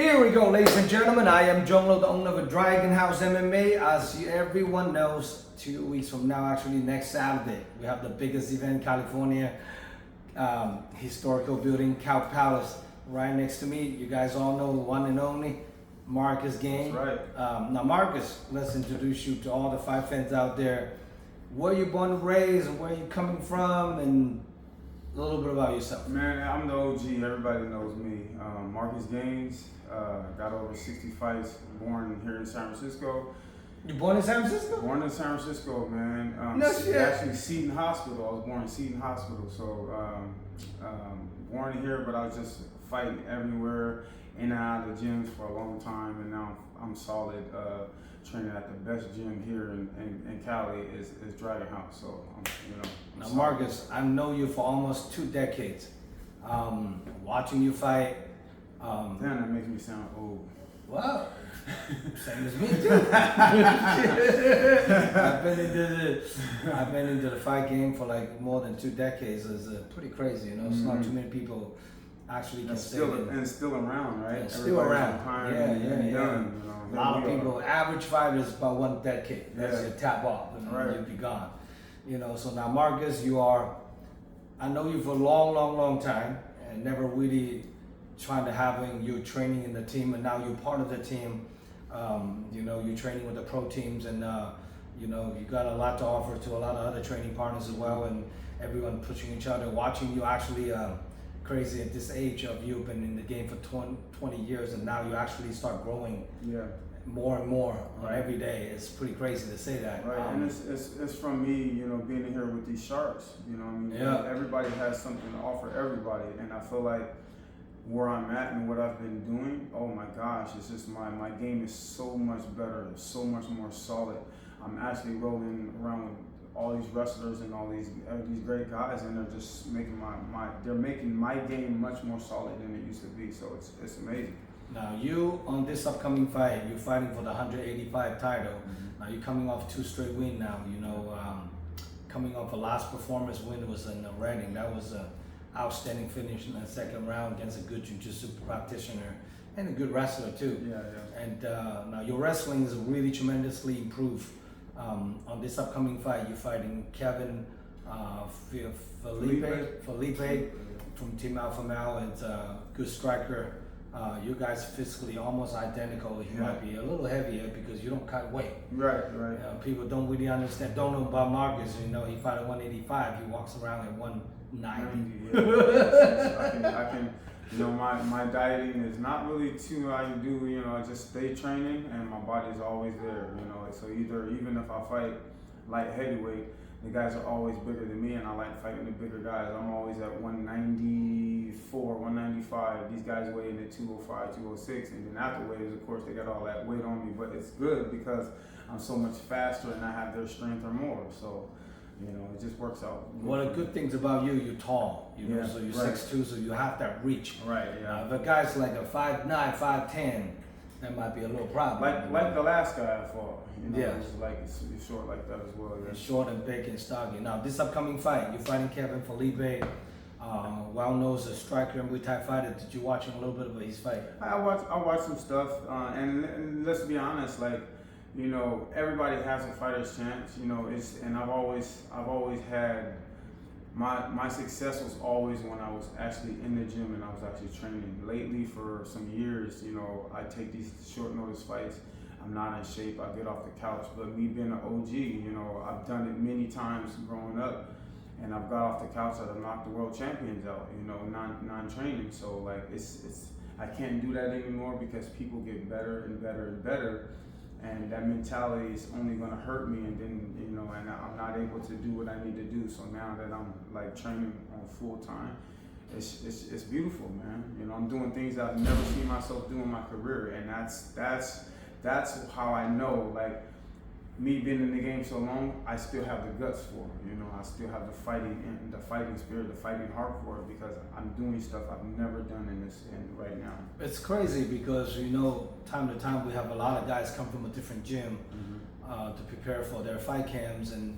Here we go, ladies and gentlemen. I am John Lo, the owner of Dragon House MMA. As everyone knows, 2 weeks from now, actually next Saturday, we have the biggest event in California, historical building, Cow Palace, right next to me. You guys all know the one and only Marcus Game. That's right. Now, Marcus, let's introduce you to all the fight fans out there. Where you born and raised, and where you coming from, and a little bit about yourself. Man, I'm the OG. Everybody knows me. Marcus Gaines. Got over 60 fights. Born here in San Francisco. You born in San Francisco? Born in San Francisco, man. No shit. Actually, Seton Hospital. I was born in Seton Hospital. So, born here, but I was just fighting everywhere, in and out of the gyms for a long time, and now I'm solid. Training at the best gym here in Cali is Dragon House. So, Now, Marcus, I know you for almost 2 decades. Watching you fight. Damn, that makes me sound old. Well, same as me too. I've been into the fight game for like more than 2 decades. It's pretty crazy, you know. It's not too many people actually can say that. And still around, right? Yeah, still around. Yeah. Done, A lot of people, average fighter is about 1 decade. That's your tap off, and right. you'll be gone. You know, so now Marcus, I know you for a long time, and never really trying to having you training in the team, and now you're part of the team. You're training with the pro teams, and you got a lot to offer to a lot of other training partners as well, and everyone pushing each other, watching you actually crazy at this age of you've been in the game for 20 years, and now you actually start growing more and more every day. It's pretty crazy to say that. Right, and it's from me, being in here with these sharks. Everybody has something to offer everybody, and I feel like where I'm at and what I've been doing, oh my gosh, it's just my game is so much better, so much more solid. I'm actually rolling around with all these wrestlers and all these great guys, and they're just making my game much more solid than it used to be. So it's amazing. Now you, on this upcoming fight, you're fighting for the 185 title. Now you're coming off 2 straight wins now, coming off a last performance win was in Reading. That was a outstanding finish in the second round against a good jiu-jitsu practitioner and a good wrestler too. Yeah. And now your wrestling is really tremendously improved. On this upcoming fight, you're fighting Kevin Felipe from Team Alpha Male. It's a good striker. You guys physically almost identical. He might be a little heavier because you don't cut weight. Right. People don't really understand, don't know about Marcus. He fight at 185. He walks around at 190. I can. My dieting is not really too how you do. I just stay training, and my body's always there. So even if I fight light heavyweight, the guys are always bigger than me, and I like fighting the bigger guys. I'm always at 194, 195. These guys weigh in at 205, 206, and then afterwards, of course, they got all that weight on me. But it's good because I'm so much faster, and I have their strength or more. So, it just works out. One of the good things about you, you're tall. So you're 6'2", so you have that reach. Right. Yeah. But guys like a 5'9", 5'10", that might be a little problem. Like the last guy I fought. Yeah. It's short like that as well. Yeah. Short and big and stocky. Now this upcoming fight, you're fighting Kevin Felipe, well known as a striker and Muay Thai fighter. Did you watch a little bit of his fight? I watched some stuff, and let's be honest, everybody has a fighter's chance. And I've always had my success was always when I was actually in the gym and I was actually training. Lately, for some years, I take these short notice fights. I'm not in shape. I get off the couch. But me being an OG, I've done it many times growing up, and I've got off the couch and I've knocked the world champions out. Non-training. So I can't do that anymore because people get better and better and better. And that mentality is only going to hurt me, and then and I'm not able to do what I need to do. So now that I'm training on full time, it's beautiful, man. I'm doing things that I've never seen myself do in my career, and that's how I know. Me being in the game so long, I still have the guts for it. I still have the fighting spirit, the fighting heart for it, because I'm doing stuff I've never done right now. It's crazy because time to time we have a lot of guys come from a different gym to prepare for their fight camps, and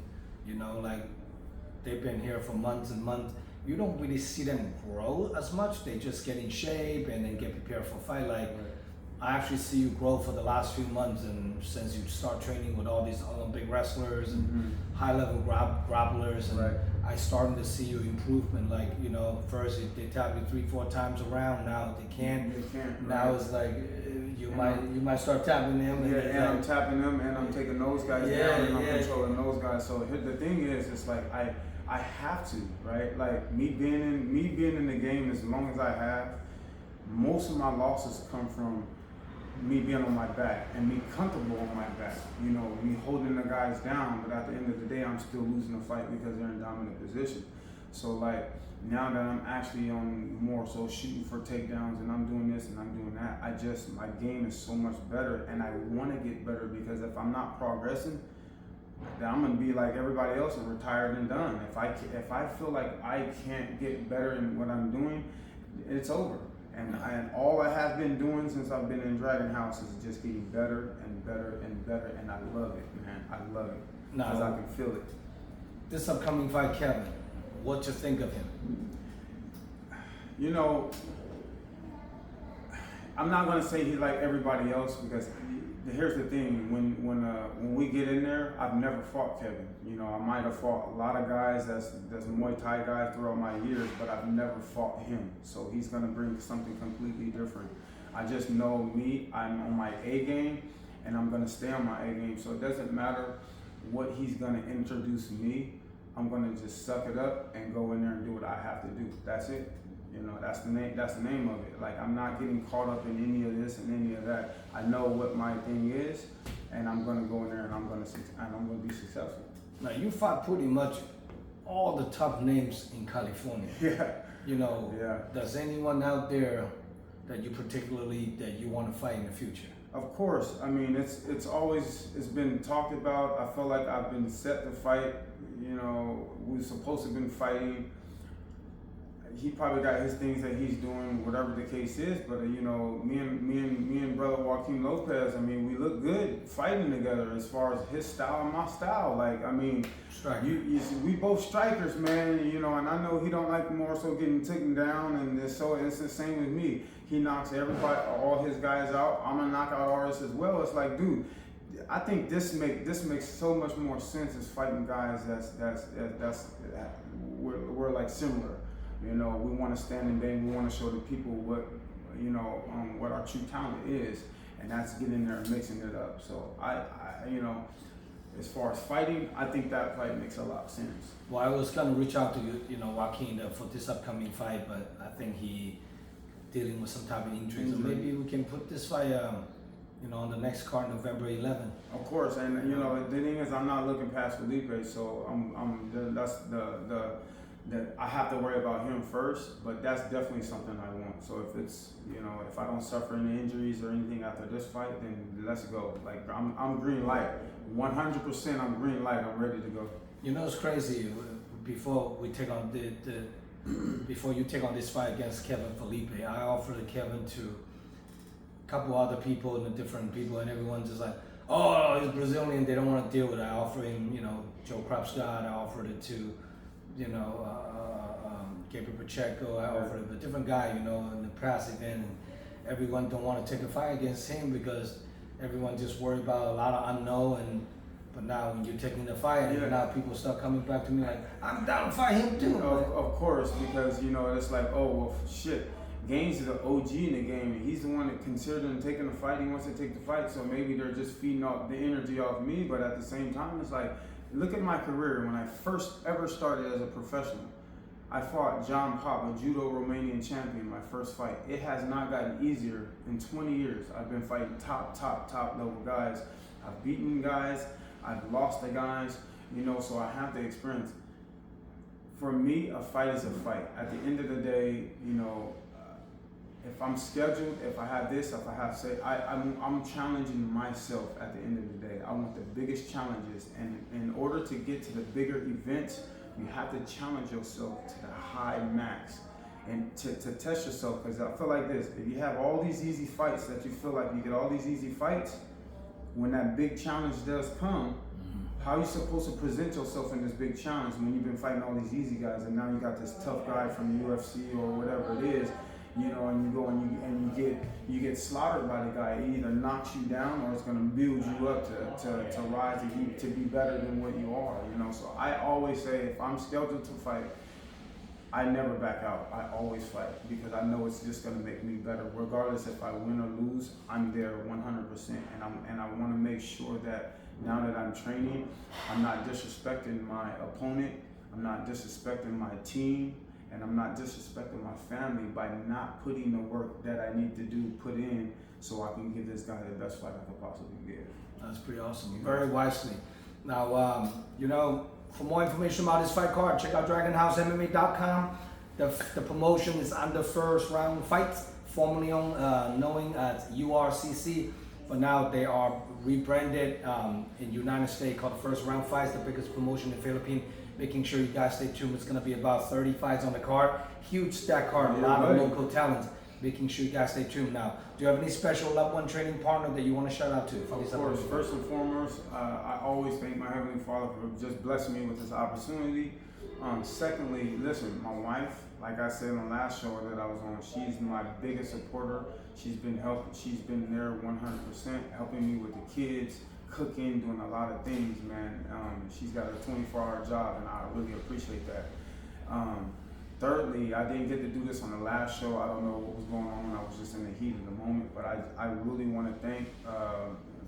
they've been here for months and months. You don't really see them grow as much. They just get in shape and then get prepared for fight. I actually see you grow for the last few months, and since you start training with all these Olympic wrestlers and high-level grapplers, and Right. I starting to see your improvement. Like, you know, first they tap you 3-4 times around. Now they can't. They can't. Now right. it's like you might start tapping them. Yeah, it's and I'm like, tapping them, and I'm taking those guys Yeah, down, and I'm yeah. controlling those guys. So here, the thing is, it's like I have to, right? Like me being in the game as long as I have, most of my losses come from me being on my back and me comfortable on my back. You know, me holding the guys down, but at the end of the day, I'm still losing the fight because they're in dominant position. So like now that I'm actually on more so shooting for takedowns and I'm doing this and I'm doing that, my game is so much better, and I want to get better because if I'm not progressing, then I'm gonna be like everybody else and retired and done. If I feel like I can't get better in what I'm doing, it's over. And all I have been doing since I've been in Dragon House is just getting better and better and better, and I love it, man. I love it because I can feel it. This upcoming fight, Kevin, what you think of him? You know, I'm not gonna say he's like everybody else because here's the thing: when we get in there, I've never fought Kevin. You know, I might have fought a lot of guys that's Muay Thai guys throughout my years, but I've never fought him. So he's gonna bring something completely different. I just know me; I'm on my A game, and I'm gonna stay on my A game. So it doesn't matter what he's gonna introduce me. I'm gonna just suck it up and go in there and do what I have to do. That's it. You know, that's the name of it. Like, I'm not getting caught up in any of this and any of that. I know what my thing is, and I'm gonna go in there and I'm gonna be successful. Now, you fought pretty much all the top names in California. Yeah. You know, Yeah. does anyone out there that you want to fight in the future? Of course. I mean, it's been talked about. I feel like I've been set to fight. You know, we were supposed to have been fighting. He probably got his things that he's doing, whatever the case is. But you know, me and brother Joaquin Lopez. I mean, we look good fighting together as far as his style and my style. Like, I mean, we both strikers, man. You know, and I know he don't like more so getting taken down, and it's the same with me. He knocks all his guys out. I'm gonna knock out ours as well. It's like, dude, I think this makes so much more sense as fighting guys we're like similar. You know, we want to stand in bang. We want to show the people what our true talent is, and that's getting in there and mixing it up. So I you know, as far as fighting, I think that fight makes a lot of sense. Well, I was gonna reach out to you know, Joaquin for this upcoming fight, but I think he dealing with some type of injury. So maybe we can put this fight, you know, on the next card, November 11th. Of course, and you know, the thing is, I'm not looking past Felipe, so I have to worry about him first, but that's definitely something I want. So if I don't suffer any injuries or anything after this fight, then let's go. Like, I'm green light, 100%. I'm green light. I'm ready to go. You know, it's crazy. Before we take on before you take on this fight against Kevin Felipe, I offered Kevin to a couple other people and different people, and everyone's just like, oh, he's Brazilian, they don't want to deal with it. I offered him, you know, Joe Krabscott. I offered it to, you know, Gabriel Pacheco. I offered it, but different guy, you know, in the past event, and everyone don't want to take a fight against him because everyone just worried about a lot of unknown. But now when you're taking the fight, and now people start coming back to me like, I'm down to fight him too. Of course, because you know, it's like, oh well, shit. Gaines is the OG in the game, and he's the one that considered him taking the fight. He wants to take the fight, so maybe they're just feeding off the energy off me. But at the same time, it's like, look at my career. When I first ever started as a professional, I fought John Pop, a judo Romanian champion, my first fight. It has not gotten easier in 20 years. I've been fighting top level guys. I've beaten guys. I've lost the guys. You know, so I have the experience. For me, a fight is a fight. At the end of the day, you know, if I'm scheduled, if I have this, if I have say, I'm challenging myself at the end of the day. I want the biggest challenges, and in order to get to the bigger events, you have to challenge yourself to the high max and to test yourself. Because I feel like this: if you have all these easy fights that you feel like you get all these easy fights, when that big challenge does come, how are you supposed to present yourself in this big challenge when you've been fighting all these easy guys, and now you got this tough guy from the UFC or whatever it is? You know, and you go and you you get slaughtered by the guy. It either knocks you down or it's gonna build you up to rise to be better than what you are. You know, so I always say if I'm scheduled to fight, I never back out. I always fight because I know it's just gonna make me better. Regardless if I win or lose, I'm there 100%, and I want to make sure that now that I'm training, I'm not disrespecting my opponent, I'm not disrespecting my team, and I'm not disrespecting my family by not putting the work that I need to do put in so I can give this guy the best fight I could possibly give. That's pretty awesome. Very wisely. Now, you know, for more information about this fight card, check out DragonHouseMMA.com. The promotion is under First Round Fights, formerly known as URCC, but now they are rebranded in United States called the First Round Fights, the biggest promotion in the Philippines. Making sure you guys stay tuned. It's going to be about 30 fights on the card. Huge stack card, a lot of local talents. Making sure you guys stay tuned. Now, do you have any special loved one training partner that you want to shout out to? Of course, first and foremost, I always thank my Heavenly Father for just blessing me with this opportunity. Secondly, listen, my wife, like I said on the last show that I was on, she's my biggest supporter. She's been there 100%, helping me with the kids, cooking, doing a lot of things, man. She's got a 24-hour job, and I really appreciate that. Thirdly, I didn't get to do this on the last show. I don't know what was going on. I was just in the heat of the moment, but I really want to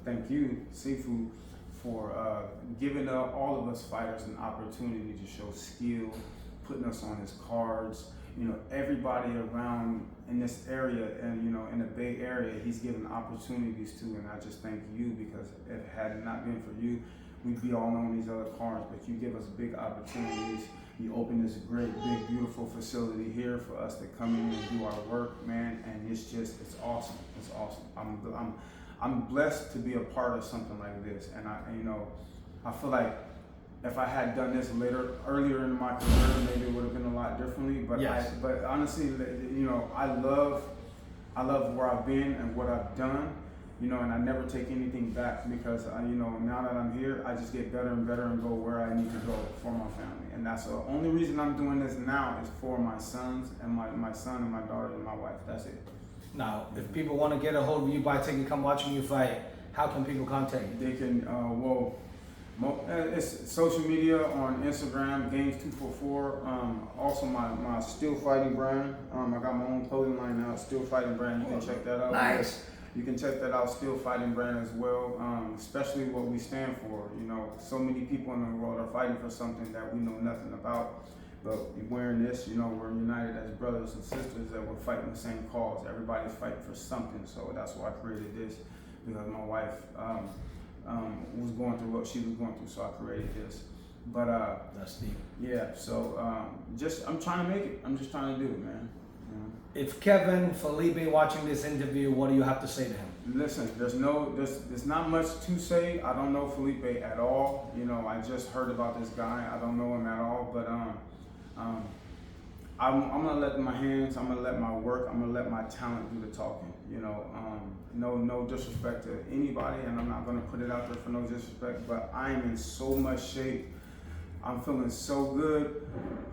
thank you, Sifu, for giving all of us fighters an opportunity to show skill, putting us on his cards. You know, everybody around in this area and, you know, in the Bay Area, he's given opportunities to, and I just thank you because if it had not been for you, we'd be all on these other cards, but you give us big opportunities. You open this great, big, beautiful facility here for us to come in and do our work, man, and it's awesome. It's awesome. I'm blessed to be a part of something like this, and I feel like if I had done this earlier in my career, maybe it would have been a lot differently. But yes. But honestly, you know, I love where I've been and what I've done, you know, and I never take anything back because you know, now that I'm here, I just get better and better and go where I need to go for my family. And that's the only reason I'm doing this now is for my sons and my son and my daughter and my wife. That's it. Now, if people want to get a hold of you, buy a ticket, come watching you fight, how can people contact you? They can, it's social media on Instagram, Games244. Also my Still Fighting brand. I got my own clothing line now, Still Fighting brand. You can check that out. Nice. You can check that out, Still Fighting brand as well. Especially what we stand for. You know, so many people in the world are fighting for something that we know nothing about. But wearing this, you know, we're united as brothers and sisters that we're fighting the same cause. Everybody's fighting for something. So that's why I created this, because my wife was going through what she was going through, so I created this. But that's deep. Yeah, so I'm trying to make it. I'm just trying to do it, man. You know? If Kevin Felipe watching this interview, what do you have to say to him? Listen, there's not much to say. I don't know Felipe at all. You know, I just heard about this guy. I don't know him at all, but I'm gonna let my hands, I'm gonna let my work, I'm gonna let my talent do the talking. You know, no disrespect to anybody, and I'm not gonna put it out there for no disrespect, but I am in so much shape. I'm feeling so good.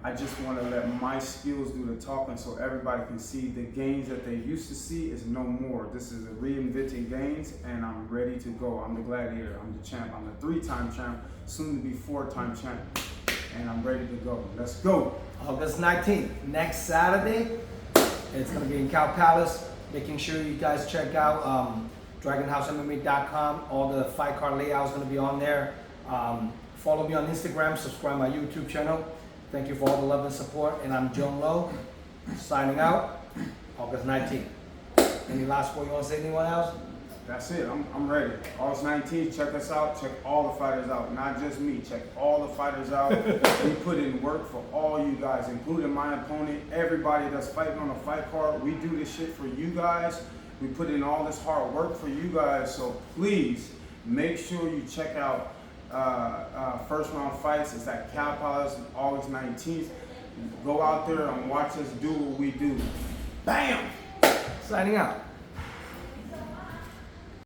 I just want to let my skills do the talking so everybody can see the gains that they used to see is no more. This is a reinvented gains, and I'm ready to go. I'm the gladiator. I'm the champ. I'm the 3-time champ, soon to be 4-time champ, and I'm ready to go. Let's go. August 19th, next Saturday. It's going to be in Cow Palace. Making sure you guys check out DragonHouseMMA.com. All the fight card layout is going to be on there. Follow me on Instagram, subscribe my YouTube channel. Thank you for all the love and support. And I'm John Lowe, signing out, August 19th. Any last word you want to say to anyone else? That's it. I'm ready. August 19th, check us out. Check all the fighters out. Not just me. Check all the fighters out. We put in work for all you guys, including my opponent, everybody that's fighting on a fight card. We do this shit for you guys. We put in all this hard work for you guys. So please make sure you check out First Round Fights. It's at Cow Palace, August 19th. Go out there and watch us do what we do. Bam! Signing out.